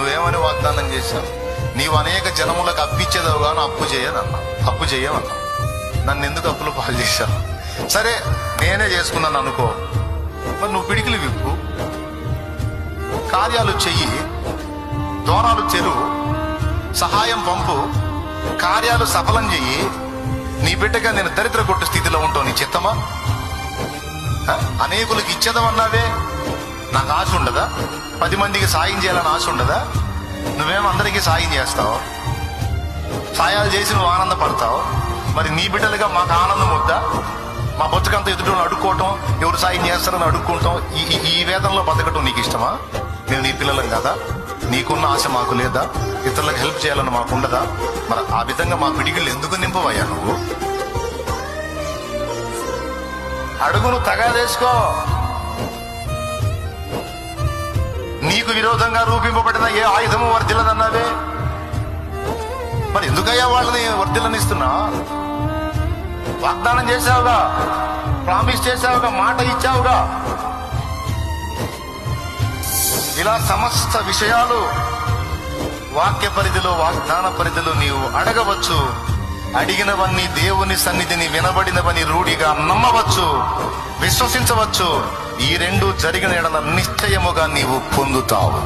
నువ్వేమని వాగ్దానం చేశావు? నీవు అనేక జనములకు అప్పిచ్చేదవు గాను అప్పు చేయమన్నావు. నన్ను ఎందుకు అప్పులు పాలు చేశావు? సరే నేనే చేసుకున్నాను అనుకో, మరి నువ్వు పిడికిలు విప్పు, కార్యాలు చెయ్యి, దూరాలు తెరువు, సహాయం పంపు, కార్యాలు సఫలం చెయ్యి. నీ బిడ్డగా నేను దరిద్ర కొట్టు స్థితిలో ఉంటావు. నీ చిత్తమా? అనేకులకు ఇచ్చేదమన్నావే, నాకు ఆశ ఉండదా? 10 మందికి సాయం చేయాలని ఆశ ఉండదా? నువ్వేమో అందరికీ సాయం చేస్తావు, సాయాలు చేసి నువ్వు ఆనందపడతావు. మరి నీ బిడ్డలుగా మాకు ఆనందం వద్దా? మా బతుకంతా ఎదుటి అడుక్కోవటం, ఎవరు సాయం చేస్తారని అడుక్కుంటాం, ఈ వేదంలో బతకటం నీకు ఇష్టమా? నేను నీ పిల్లలం కదా? నీకున్న ఆశ మాకు లేదా? ఇతరులకు హెల్ప్ చేయాలని మాకు ఉండదా? మరి ఆ విధంగా మా పిడికిళ్ళు ఎందుకు నింపవయ్యా నువ్వు? అడుగును తగాదేసుకో. నీకు విరోధంగా రూపింపబడిన ఏ ఆయుధము వర్ధిల్లదన్నావే, మరి ఎందుకయ్యా వాళ్ళని వర్ధిల్లనిస్తున్నా? వాగ్దానం చేశావుగా, ప్రామిస్ చేశావుగా, మాట ఇచ్చావుగా. ఇలా సమస్త విషయాలు వాక్య పరిధిలో, వాగ్దాన పరిధిలో నీవు అడగవచ్చు. అడిగినవన్నీ దేవుని సన్నిధిని వినబడినవని రూఢిగా నమ్మవచ్చు, విశ్వసించవచ్చు. ఈ 2 జరిగిన ఎడల నిశ్చయముగా నీవు పొందుతావు.